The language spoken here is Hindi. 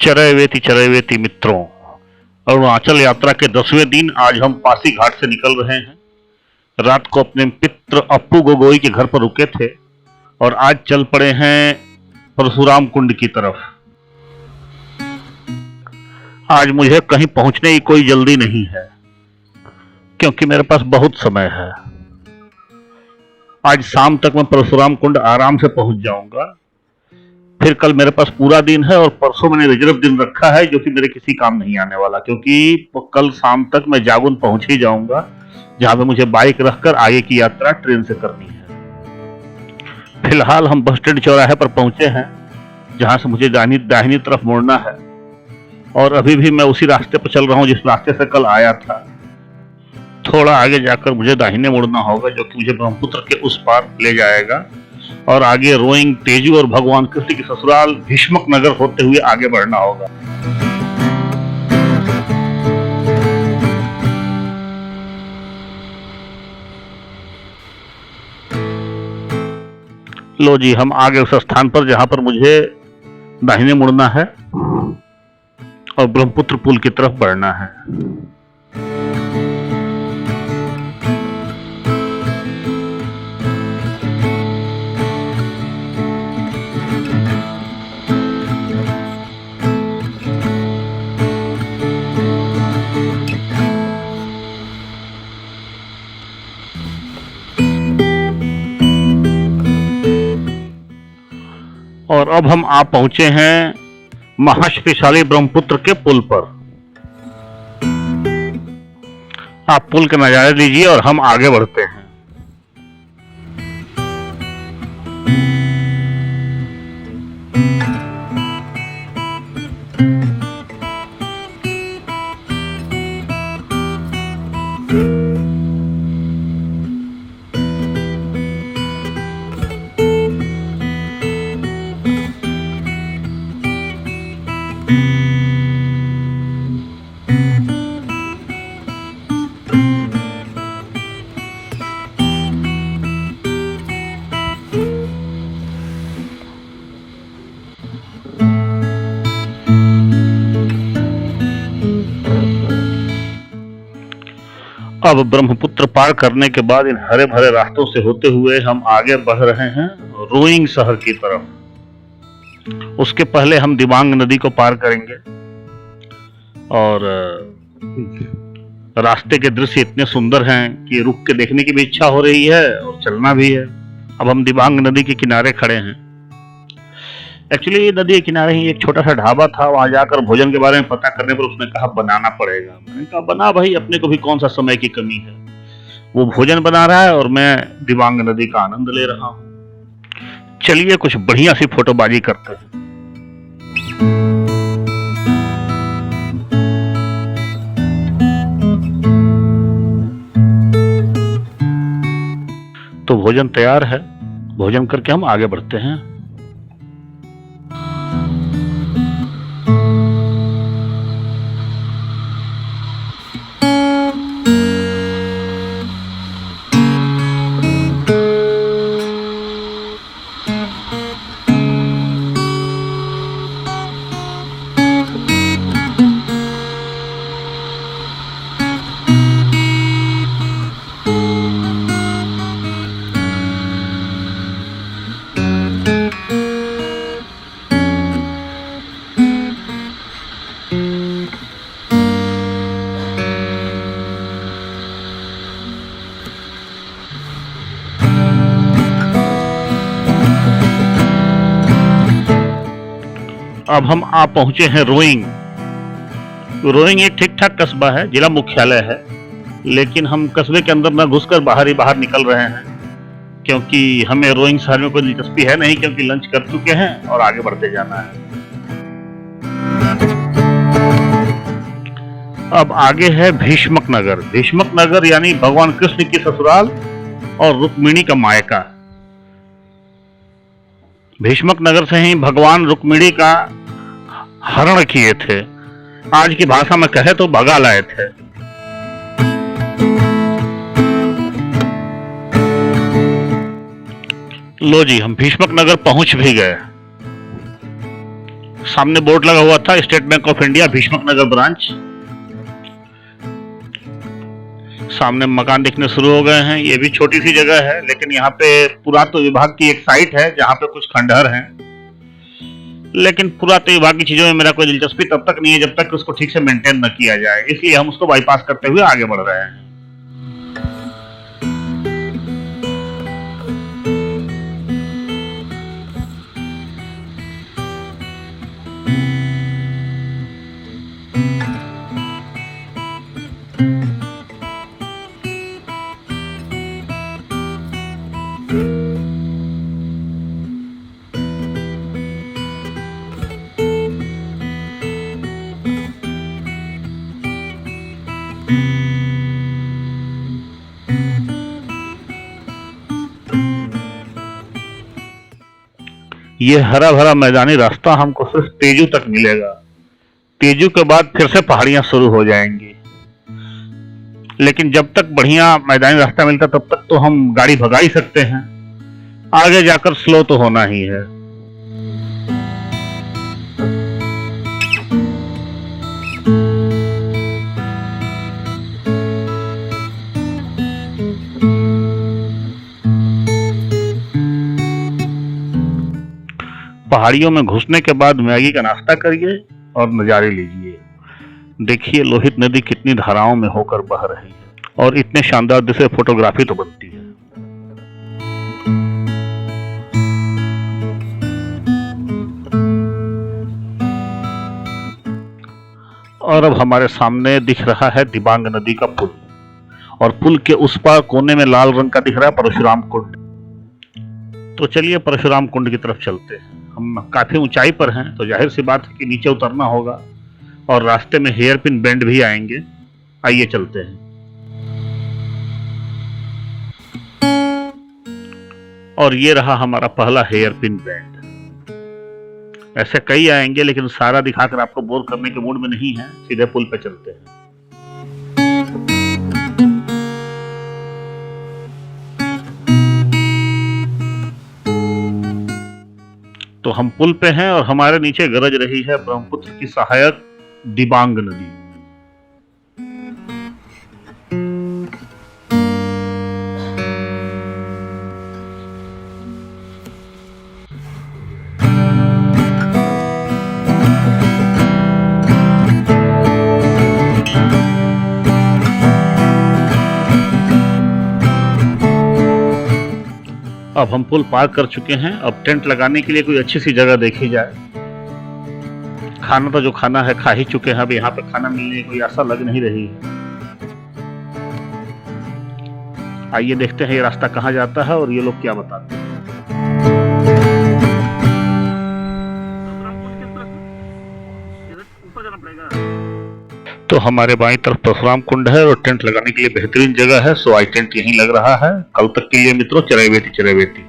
चरैवेति मित्रों, अरुणाचल यात्रा के 10वें दिन आज हम पासी घाट से निकल रहे हैं। रात को अपने मित्र अप्पू गोगोई के घर पर रुके थे और आज चल पड़े हैं परशुराम कुंड की तरफ। आज मुझे कहीं पहुंचने की कोई जल्दी नहीं है क्योंकि मेरे पास बहुत समय है। आज शाम तक मैं परशुराम कुंड आराम से पहुंच जाऊंगा। फिर कल मेरे पास पूरा दिन है और परसों मैंने रिजर्व दिन रखा है जो कि मेरे किसी काम नहीं आने वाला, क्योंकि कल शाम तक मैं जागुन पहुंच ही जाऊंगा जहां पे मुझे बाइक रखकर आगे की यात्रा ट्रेन से करनी है। फिलहाल हम बस स्टैंड चौराहे पर पहुंचे हैं जहां से मुझे दाहिनी तरफ मुड़ना है और अभी भी मैं उसी रास्ते पर चल रहा हूं जिस रास्ते से कल आया था। थोड़ा आगे जाकर मुझे दाहिने मुड़ना होगा जो कि मुझे ब्रह्मपुत्र के उस पार ले जाएगा और आगे रोइंग, तेजू और भगवान कृष्ण की ससुराल भीष्मक नगर होते हुए आगे बढ़ना होगा। लो जी, हम आगे उस स्थान पर जहां पर मुझे दाहिने मुड़ना है और ब्रह्मपुत्र पुल की तरफ बढ़ना है। और अब हम आ पहुंचे हैं महाशक्तिशाली ब्रह्मपुत्र के पुल पर। आप पुल के नजारे लीजिए और हम आगे बढ़ते हैं। अब ब्रह्मपुत्र पार करने के बाद इन हरे भरे रास्तों से होते हुए हम आगे बढ़ रहे हैं रोइंग शहर की तरफ। उसके पहले हम दिबांग नदी को पार करेंगे और रास्ते के दृश्य इतने सुंदर हैं कि रुक के देखने की भी इच्छा हो रही है और चलना भी है। अब हम दिबांग नदी के किनारे खड़े हैं। एक्चुअली नदी के किनारे ही एक छोटा सा ढाबा था, वहां जाकर भोजन के बारे में पता करने पर उसने कहा बनाना पड़ेगा। मैंने कहा बना भाई, अपने को भी कौन सा समय की कमी है। वो भोजन बना रहा है और मैं दिबांग नदी का आनंद ले रहा हूं। चलिए कुछ बढ़िया सी फोटोबाजी करते हैं। तो भोजन तैयार है, भोजन करके हम आगे बढ़ते हैं। अब हम आ पहुंचे हैं रोइंग। रोइंग एक ठीक ठाक कस्बा है, जिला मुख्यालय है, लेकिन हम कस्बे के अंदर न घुसकर बाहर ही बाहर निकल रहे हैं क्योंकि हमें रोइंग शहर में कोई दिलचस्पी है नहीं, क्योंकि लंच कर चुके हैं और आगे बढ़ते जाना है। अब आगे है भीष्मक नगर। भीष्मक नगर यानी भगवान कृष्ण की ससुराल और रुक्मिणी का मायका। भीष्मक नगर से ही भगवान रुक्मिणी का हरण किए थे, आज की भाषा में कहे तो भगा लाए थे। लो जी, हम भीष्मक नगर पहुंच भी गए। सामने बोर्ड लगा हुआ था state bank of India Bhishmak Nagar branch. सामने मकान दिखने शुरू हो गए हैं। ये भी छोटी सी जगह है, लेकिन यहाँ पे पुरातत्व विभाग की एक साइट है जहाँ पे कुछ खंडहर हैं। लेकिन पुरातत्व विभाग की चीजों में मेरा कोई दिलचस्पी तब तक नहीं है जब तक उसको ठीक से मेंटेन न किया जाए, इसलिए हम उसको बाईपास करते हुए आगे बढ़ रहे हैं। ये हरा भरा मैदानी रास्ता हमको सिर्फ तेजू तक मिलेगा। तेजू के बाद फिर से पहाड़ियां शुरू हो जाएंगी, लेकिन जब तक बढ़िया मैदानी रास्ता मिलता तब तक तो हम गाड़ी भगा ही सकते हैं, आगे जाकर स्लो तो होना ही है। पहाड़ियों में घुसने के बाद मैगी का नाश्ता करिए और नजारे लीजिए। देखिए लोहित नदी कितनी धाराओं में होकर बह रही है और इतने शानदार दृश्य फोटोग्राफी तो बनती है। और अब हमारे सामने दिख रहा है दिबांग नदी का पुल, और पुल के उस पार कोने में लाल रंग का दिख रहा है परशुराम कुंड। तो चलिए परशुराम कुंड की तरफ चलते हैं। हम काफी ऊंचाई पर हैं तो जाहिर सी बात है कि नीचे उतरना होगा और रास्ते में हेयर पिन बेंड भी आएंगे। आइए चलते हैं। और ये रहा हमारा पहला हेयर पिन बेंड। ऐसे कई आएंगे, लेकिन सारा दिखाकर आपको बोर करने के मूड में नहीं है, सीधे पुल पे चलते हैं। तो हम पुल पे हैं और हमारे नीचे गरज रही है ब्रह्मपुत्र की सहायक दिबांग नदी। अब हम पुल पार कर चुके हैं। अब टेंट लगाने के लिए कोई अच्छी सी जगह देखी जाए। खाना तो जो खाना है खा ही चुके हैं, अब यहाँ पे खाना मिलने की कोई आशा लग नहीं रही है। आइए देखते हैं ये रास्ता कहाँ जाता है और ये लोग क्या बताते हैं। तो हमारे बाईं तरफ परशुराम कुंड है और टेंट लगाने के लिए बेहतरीन जगह है। सो आई टेंट यहीं लग रहा है। कल तक के लिए मित्रों, चरैवेति चरैवेति।